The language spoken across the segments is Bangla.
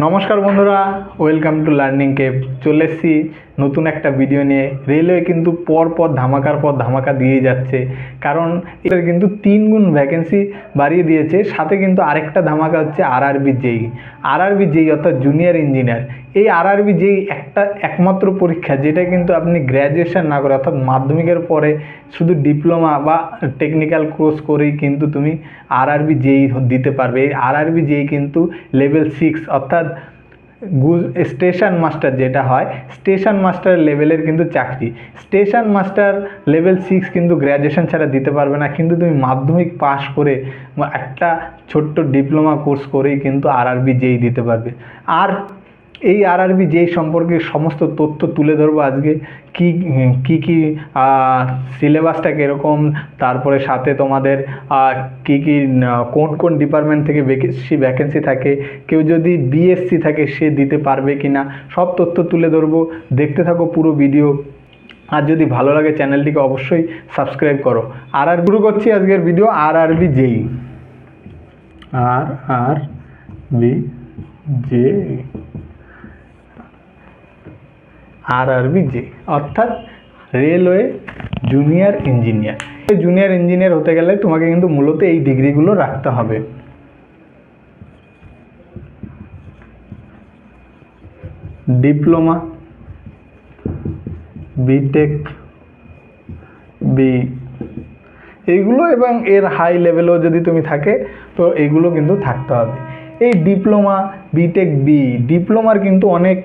নমস্কার বন্ধুরা, ওয়েলকাম টু লার্নিং কেপ। চলে এসেছি নতুন একটা ভিডিও নিয়ে। রেলওয়ে কিন্তু পর ধামাকার পর ধামাকা দিয়ে যাচ্ছে, কারণ এটা কিন্তু 3 গুণ ভ্যাকেন্সি বাড়িয়ে দিয়েছে। সাথে কিন্তু আরেকটা ধামাকা হচ্ছে আরআরবি জেই অর্থাৎ জুনিয়র ইঞ্জিনিয়ার। এই আরআরবি জেই একমাত্র পরীক্ষা যেটা কিন্তু আপনি গ্র্যাজুয়েশন না করে অর্থাৎ মাধ্যমিকের পরে শুধু ডিপ্লোমা বা টেকনিক্যাল কোর্স করেই কিন্তু তুমি আরআরবি জেই দিতে পারবে। এই আরআরবি জেই কিন্তু লেভেল 6 অর্থাৎ স্টেশন মাস্টার যেটা হয়, স্টেশন মাস্টার লেভেলের কিন্তু চাকরি। স্টেশন মাস্টার লেভেল 6 কিন্তু গ্র্যাজুয়েশন ছাড়া দিতে পারবে না, কিন্তু তুমি মাধ্যমিক পাস করে একটা ছোট্ট ডিপ্লোমা কোর্স করেই কিন্তু আরআরবি জেই দিতে পারবে। আর এই আরআরবি জেই সম্পর্কে সমস্ত তথ্য তুলে ধরবো আজকে। কি সিলেবাসটা কীরকম, তারপরে সাথে তোমাদের কোন ডিপার্টমেন্ট থেকে বেশি ভ্যাকেন্সি থাকে, কেউ যদি বিএসসি থাকে সে দিতে পারবে কি না, সব তথ্য তুলে ধরবো। দেখতে থাকো পুরো ভিডিও। আর যদি ভালো লাগে চ্যানেলটিকে অবশ্যই সাবস্ক্রাইব করো। শুরু করছি আজকের ভিডিও আরআরবি জেই। আরআরবি জেই অর্থাৎ রেলওয়ে জুনিয়র ইঞ্জিনিয়ার হতে গেলে তোমাকে কিন্তু মূলত এই ডিগ্রিগুলো রাখতে হবে। ডিপ্লোমা, বিটেক, এইগুলো এবং এর হাই লেভেলও যদি তুমি থাকে তো এইগুলো কিন্তু থাকতে হবে। এই ডিপ্লোমা, বিটেক, ডিপ্লোমার কিন্তু অনেক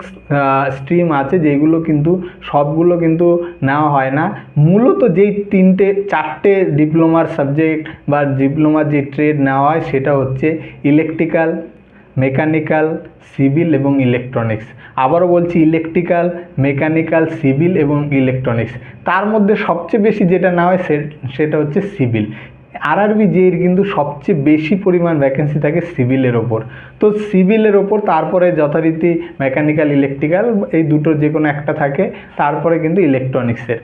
স্ট্রিম আছে, যেগুলো কিন্তু সবগুলো কিন্তু নেওয়া হয় না। মূলত যেই 4টে ডিপ্লোমার সাবজেক্ট বা ডিপ্লোমার যে ট্রেড নেওয়া হয় সেটা হচ্ছে ইলেকট্রিক্যাল, মেকানিক্যাল, সিভিল এবং ইলেকট্রনিক্স। আবারও বলছি, ইলেকট্রিক্যাল, মেকানিক্যাল, সিভিল এবং ইলেকট্রনিক্স। তার মধ্যে সবচেয়ে বেশি যেটা নেওয়া হয় সেটা হচ্ছে সিভিল। আরআরবি জেইর কিন্তু সবচেয়ে বেশি পরিমাণ ভ্যাকেন্সি থাকে সিভিলের ওপর। তো সিভিলের ওপর তারপরে যথারীতি মেকানিক্যাল, ইলেকট্রিক্যাল, এই দুটো যে কোনো একটা থাকে, তারপরে কিন্তু ইলেকট্রনিক্সের।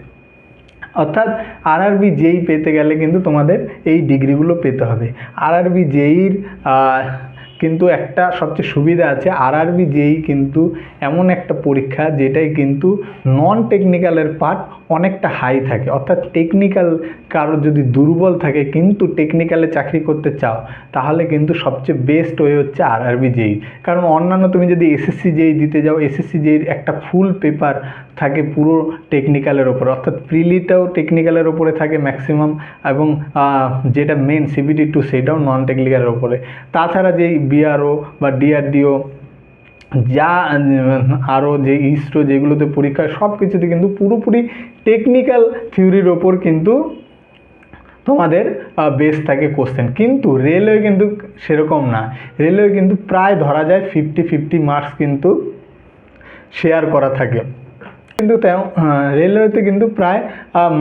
অর্থাৎ আরআরবি জেই পেতে গেলে কিন্তু তোমাদের এই ডিগ্রিগুলো পেতে হবে। আরআরবি জেইর কিন্তু একটা সবচেয়ে সুবিধা আছে, আরআরবি জেই কিন্তু এমন একটা পরীক্ষা যেটাই কিন্তু নন টেকনিক্যালের পার্ট অনেকটা হাই থাকে। অর্থাৎ টেকনিক্যাল কারোর যদি দুর্বল থাকে কিন্তু টেকনিক্যালে চাকরি করতে চাও, তাহলে কিন্তু সবচেয়ে বেস্ট ওয়ে হচ্ছে আরআরবি জেই। কারণ অন্যান্য তুমি যদি এসএসসি জেই দিতে যাও, এসএসসি জেইর একটা ফুল পেপার থাকে পুরো টেকনিক্যালের ওপর, অর্থাৎ প্রিলিটাও টেকনিক্যালের ওপরে থাকে ম্যাক্সিমাম, এবং যেটা মেন CBT2 সেটাও নন টেকনিক্যালের ওপরে। তাছাড়া যেই বিআরও বা ডিআরডিও যা আরও যে ইসরো যেগুলোতে পরীক্ষা, সব কিছুতে কিন্তু পুরোপুরি টেকনিক্যাল থিওরির ওপর কিন্তু তোমাদের বেস থাকে কোশ্চেন। কিন্তু রেলওয়ে কিন্তু সেরকম না। রেলওয়ে কিন্তু প্রায় ধরা যায় 50-50 মার্কস কিন্তু শেয়ার করা থাকে। কিন্তু রেলওয়েতে কিন্তু প্রায়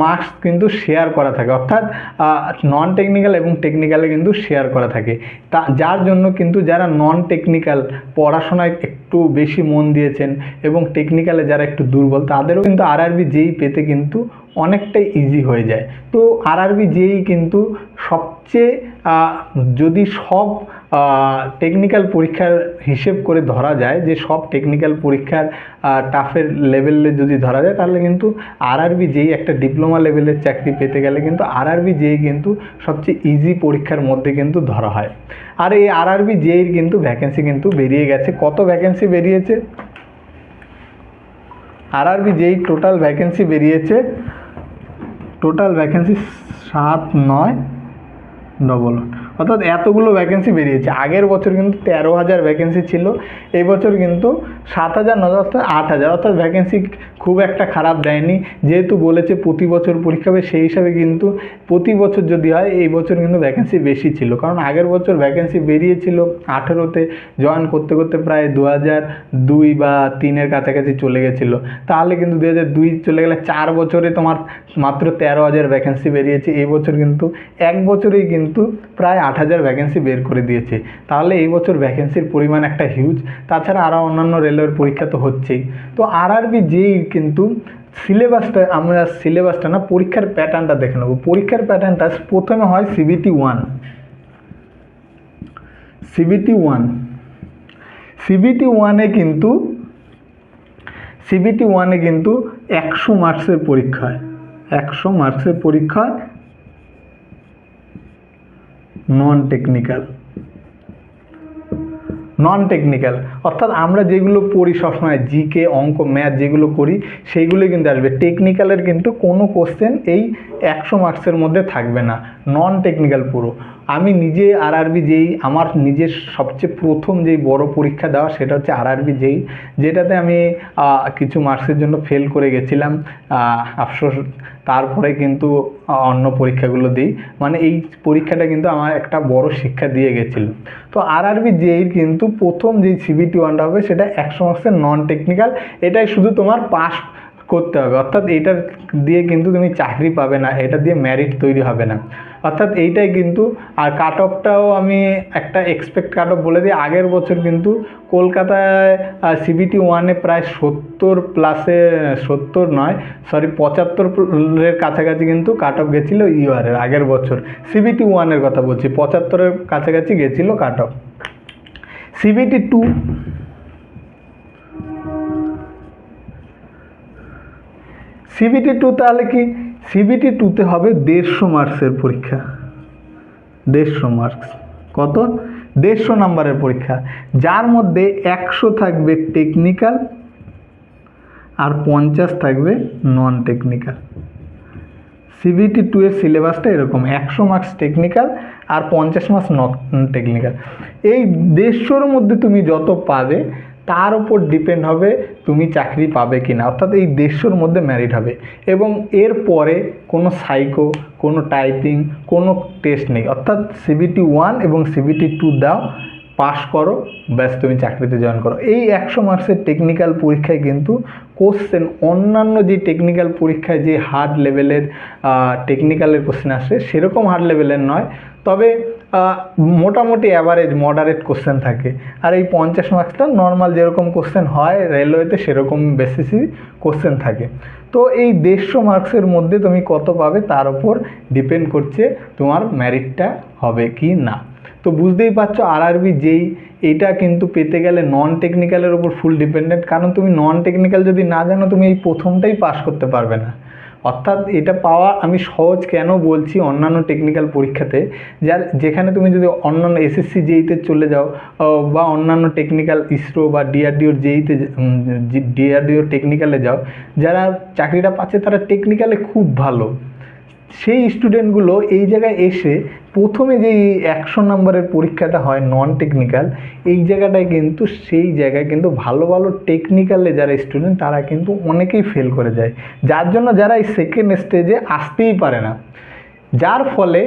মার্কস কিন্তু শেয়ার করা থাকে, অর্থাৎ নন টেকনিক্যাল এবং টেকনিক্যালে কিন্তু শেয়ার করা থাকে। যার জন্য কিন্তু যারা নন টেকনিক্যাল পড়াশোনায় একটু বেশি মন দিয়েছেন এবং টেকনিক্যালে যারা একটু দুর্বল, তাদেরও কিন্তু আরআরবি জেই পেতে কিন্তু অনেকটাই ইজি হয়ে যায়। তো আরআরবি জেই কিন্তু সবচেয়ে, যদি সব টেকনিক্যাল পরীক্ষার হিসেব করে ধরা যায়, যে সব টেকনিক্যাল পরীক্ষার টাফের লেভেলে যদি ধরা যায়, তাহলে কিন্তু আরআরবি জেই একটা ডিপ্লোমা লেভেলের চাকরি পেতে গেলে কিন্তু আরআরবি জেই কিন্তু সবচেয়ে ইজি পরীক্ষার মধ্যে কিন্তু ধরা হয়। আর এই আরআরবি জেইর কিন্তু ভ্যাকেন্সি কিন্তু বেরিয়ে গেছে। কত ভ্যাকেন্সি বেরিয়েছে? আরআরবি জেই টোটাল ভ্যাকেন্সি বেরিয়েছে, টোটাল ভ্যাকেন্সি 7988, অর্থাৎ এতগুলো ভ্যাকেন্সি বেরিয়েছে। আগের বছর কিন্তু 13,000 ভ্যাকেন্সি ছিল, এই বছর কিন্তু 7,000 অর্থাৎ 8,000, অর্থাৎ ভ্যাকেন্সি খুব একটা খারাপ দেয়নি। যেহেতু বলেছে প্রতি বছর পরীক্ষা হবে, সেই হিসাবে কিন্তু প্রতি বছর যদি হয়, এই বছর কিন্তু ভ্যাকেন্সি বেশি ছিল। কারণ আগের বছর ভ্যাকেন্সি বেরিয়েছিল 18তে, জয়েন করতে করতে প্রায় 2002 বা 3-এর কাছাকাছি চলে গেছিলো। তাহলে কিন্তু 2002 চলে গেলে 4 বছরে তোমার মাত্র 13,000 ভ্যাকেন্সি বেরিয়েছে। এই বছর কিন্তু এক বছরেই কিন্তু প্রায় 8,000 ভ্যাকেন্সি বের করে দিয়েছে। তাহলে এই বছর ভ্যাকেন্সির পরিমাণ একটা হিউজ। তাছাড়া আরও অন্যান্য রেলওয়ের পরীক্ষা তো হচ্ছেই। তো আরআরবি জেই কিন্তু সিলেবাসটা না, পরীক্ষার প্যাটার্নটা দেখে নেব। পরীক্ষার প্যাটার্নটা প্রথমে হয় CBT 1। সিবিটি ওয়ানে কিন্তু 100 মার্কসের পরীক্ষা হয়, 100 মার্কসের পরীক্ষা নন টেকনিক্যাল অর্থাৎ আমরা যেগুলো পড়ি সবসময় জিকে, অঙ্ক, ম্যাথ যেগুলো করি সেইগুলো কিন্তু আসবে। টেকনিক্যালের কিন্তু কোনো কোশ্চেন এই 100 মার্কসের মধ্যে থাকবে না, নন টেকনিক্যাল পুরো। আমি নিজে আরআরবি যেই আমার নিজের সবচেয়ে প্রথম যেই বড় পরীক্ষা দেওয়া সেটা হচ্ছে আরআরবি যেই, যেটাতে আমি কিছু মার্কসের জন্য ফেল করে গেছিলাম, আফসোস। তারপরে কিন্তু অন্য পরীক্ষাগুলো দিই, মানে এই পরীক্ষাটা কিন্তু আমার একটা বড় শিক্ষা দিয়ে গেছিল। তো আরআরবি যেই কিন্তু প্রথম যেই সিবিটি ওয়ানটা হবে সেটা 100 মার্কসের নন টেকনিক্যাল, এটাই শুধু তোমার পাস করতে হবে, অর্থাৎ এইটার দিয়ে কিন্তু তুমি চাকরি পাবে না, এটা দিয়ে মেরিট তৈরি হবে না, অর্থাৎ এইটাই কিন্তু। আর কাট অফটাও আমি একটা এক্সপেক্ট কাট অফ বলে দিই, আগের বছর কিন্তু কলকাতায় সিবিটি ওয়ানে প্রায় 75-এর কাছাকাছি কিন্তু কাট অফ গেছিলো ইউআরের আগের বছর। সিবিটি ওয়ানের কথা বলছি, 75-এর কাছাকাছি গেছিলো কাট অফ। সিবিটি টু তাহলে কি? সিবিটি টুতে হবে 150 মার্কসের পরীক্ষা, 150 মার্কস। কত? 150 নাম্বারের পরীক্ষা, যার মধ্যে 100 থাকবে টেকনিক্যাল আর 50 থাকবে নন টেকনিক্যাল। সিবিটি টু এর সিলেবাসটা এরকম, 100 মার্কস টেকনিক্যাল আর 50 মার্কস নন টেকনিক্যাল। এই 150-র মধ্যে তুমি যত পাবে তার উপর ডিপেন্ড হবে তুমি চাকরি পাবে কি না, অর্থাৎ এই 150-র মধ্যে মেরিট হবে। এবং এর পরে কোনো সাইকো, কোনো টাইপিং, কোনো টেস্ট নেই, অর্থাৎ সিবিটি ওয়ান এবং সিবিটি টু দাও, পাস করো, ব্যাস তুমি চাকরিতে জয়েন করো। এই 100 মার্কসের টেকনিক্যাল পরীক্ষায় কিন্তু কোশ্চেন অন্যান্য যে টেকনিক্যাল পরীক্ষায় যে হার্ড লেভেলের টেকনিক্যালের কোশ্চেন আসে সেরকম হার্ড লেভেলের নয়, তবে মোটামুটি অ্যাভারেজ মডারেট কোশ্চেন থাকে। আর এই 50 মার্কসটা নর্মাল যেরকম কোশ্চেন হয় রেলওয়েতে সেরকম বেসিসই কোশ্চেন থাকে। তো এই 150 মার্কসের মধ্যে তুমি কত পাবে তার উপর ডিপেন্ড করছে তোমার মেরিটটা হবে কি না। তো বুঝতেই পারছো আরআরবি যেই এটা কিন্তু পেতে গেলে নন টেকনিক্যালের উপর ফুল ডিপেন্ডেন্ট, কারণ তুমি নন টেকনিক্যাল যদি না জানো তুমি এই প্রথমটাই পাস করতে পারবে না। অর্থাৎ এটা পাওয়া আমি সহজ কেন বলছি অন্যান্য টেকনিক্যাল পরীক্ষাতে, যেখানে তুমি যদি অন্যান্য এসএসসি জেইতে চলে যাও বা অন্যান্য টেকনিক্যাল ইসরো বা ডিআরডিওর জেইতে, ডিআরডিওর টেকনিক্যালে যাও, যারা চাকরিটা পাচ্ছে তারা টেকনিক্যালে খুব ভালো। সেই স্টুডেন্টগুলো এই জায়গায় এসে প্রথমে যেই 100 নম্বরের পরীক্ষাটা হয় নন টেকনিক্যাল, এই জায়গাটায় কিন্তু সেই জায়গায় কিন্তু ভালো ভালো টেকনিক্যালে যারা স্টুডেন্ট তারা কিন্তু অনেকেই ফেল করে যায়, যার জন্য যারা এই সেকেন্ড স্টেজে আসতেই পারে না, যার ফলে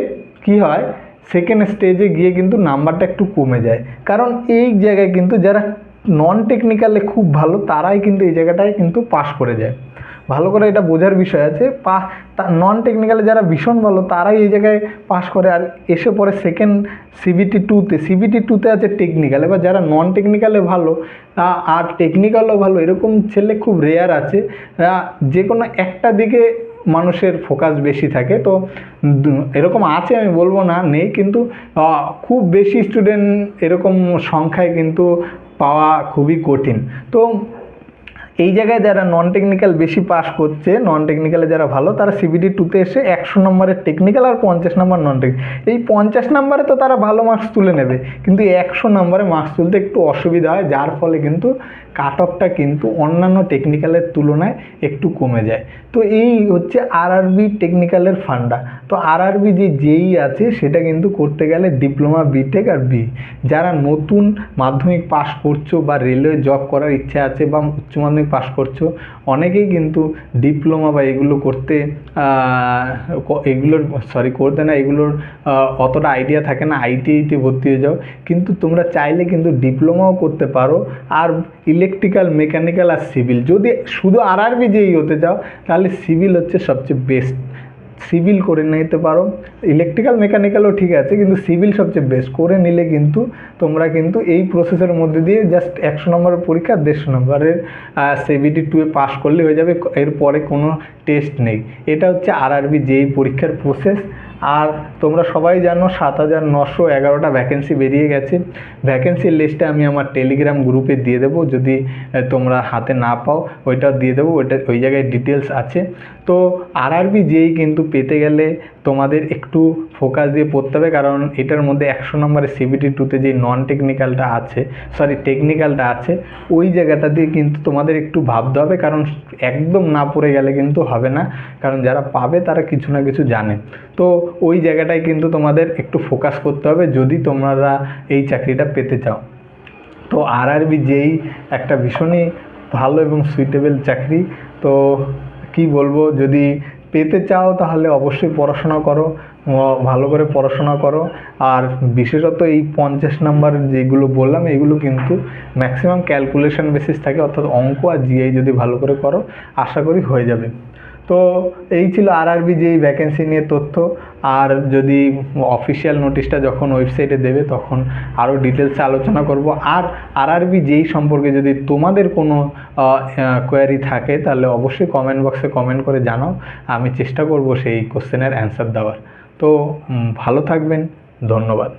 কি হয় সেকেন্ড স্টেজে গিয়ে কিন্তু নাম্বারটা একটু কমে যায়। কারণ এই জায়গায় কিন্তু যারা নন টেকনিক্যালে খুব ভালো তারাই কিন্তু এই জায়গাটায় কিন্তু পাস করে যায়। ভালো করে এটা বোঝার বিষয় আছে, নন টেকনিক্যালে যারা ভীষণ ভালো তারাই এই জায়গায় পাস করে আর এসে পরে সেকেন্ড সিবিটি টুতে আছে টেকনিক্যাল। এবার যারা নন টেকনিক্যালে ভালো আর টেকনিক্যালও ভালো এরকম ছেলে খুব রেয়ার আছে, যে কোনো একটা দিকে মানুষের ফোকাস বেশি থাকে। তো এরকম আছে আমি বলবো না নেই, কিন্তু খুব বেশি স্টুডেন্ট এরকম সংখ্যায় কিন্তু পাওয়া খুবই কঠিন। তো এই জায়গায় যারা নন টেকনিক্যাল বেশি পাস করছে, নন টেকনিক্যালে যারা ভালো তারা সিবিটি টুতে এসে 100 নম্বরের টেকনিক্যাল আর 50 নম্বর নন টেকনিক্যাল, এই 50 নম্বরে তো তারা ভালো মার্কস তুলে নেবে, কিন্তু 100 নম্বরে মার্কস তুলতে একটু অসুবিধা হয়, যার ফলে কিন্তু কাট অফটা কিন্তু অন্যান্য টেকনিক্যালের তুলনায় একটু কমে যায়। তো এই হচ্ছে আরআরবি টেকনিক্যালের ফান্ডা। তো আরআরবি যে যেই আছে সেটা কিন্তু করতে গেলে ডিপ্লোমা, বিটেক আর বি, যারা নতুন মাধ্যমিক পাস করছো বা রেলওয়ে জব করার ইচ্ছা আছে বা উচ্চ মাধ্যমিক পাস করছো, অনেকেই কিন্তু ডিপ্লোমা বা এগুলো করতে এগুলোর অতটা আইডিয়া থাকে না, আইটিআইতে ভর্তি হয়ে যাও। কিন্তু তোমরা চাইলে কিন্তু ডিপ্লোমাও করতে পারো, আর ইলেকট্রিক্যাল, মেকানিক্যাল আর সিভিল, যদি শুধু আরআরবি যেই হতে চাও তাহলে সিভিল হচ্ছে সবচেয়ে বেস্ট, সিভিল করে নিতে পারো। ইলেকট্রিক্যাল মেকানিক্যালও ঠিক আছে, কিন্তু সিভিল সবচেয়ে বেস্ট করে নিলে কিন্তু তোমরা কিন্তু এই প্রসেসের মধ্যে দিয়ে জাস্ট 100 নম্বরের পরীক্ষা 150 নম্বরের সিবিটি টুয়ে পাস করলে হয়ে যাবে, এরপরে কোনো টেস্ট নেই। এটা হচ্ছে আরআরবি যেই পরীক্ষার প্রসেস। আর তোমরা সবাই জানো 7,911টা ভ্যাকেন্সি বেরিয়ে গেছে। ভ্যাকেন্সির লিস্টটা আমি আমার টেলিগ্রাম গ্রুপে দিয়ে দেবো, যদি তোমরা হাতে না পাও ওইটাও দিয়ে দেবো, ওই জায়গায় ডিটেলস আছে। তো আরআরবি যেই কিন্তু পেতে গেলে তোমাদের একটু ফোকাস দিয়ে পড়তে হবে, কারণ এটার মধ্যে 100 নম্বরের সিবিটি 2তে যে নন টেকনিক্যালটা আছে, টেকনিক্যালটা আছে, ওই জায়গাটা দিয়ে কিন্তু তোমাদের একটু ভাবতে হবে, কারণ একদম না পড়ে গেলে কিন্তু হবে না, কারণ যারা পাবে তারা কিছু না কিছু জানে। তো ওই জায়গাটায় কিন্তু তোমাদের একটু ফোকাস করতে হবে যদি তোমরা এই চাকরিটা পেতে চাও। তো আরআরবি যেই একটা ভীষণই ভালো এবং সুইটেবল চাকরি। তো কি বলবো, যদি পেতে চাও তাহলে অবশ্যই পড়াশোনা করো, ভালো করে পড়াশোনা করো। আর বিশেষত এই 50 নাম্বার যেগুলো বললাম এগুলো কিন্তু ম্যাক্সিমাম ক্যালকুলেশন বেসিস থাকে, অর্থাৎ অঙ্ক আর জিআই যদি ভালো করে করো আশা করি হয়ে যাবে। তো এই ছিল আরআরবি যেই ভ্যাকেন্সি নিয়ে তথ্য। আর যদি অফিসিয়াল নোটিশটা যখন ওয়েবসাইটে দেবে তখন আরও ডিটেলসে আলোচনা করব। আর আরআরবি যেই সম্পর্কে যদি তোমাদের কোনো কোয়ারি থাকে তাহলে অবশ্যই কমেন্ট বক্সে কমেন্ট করে জানাও, আমি চেষ্টা করব সেই কোশ্চেনের অ্যান্সার দেওয়ার। তো ভালো থাকবেন, ধন্যবাদ।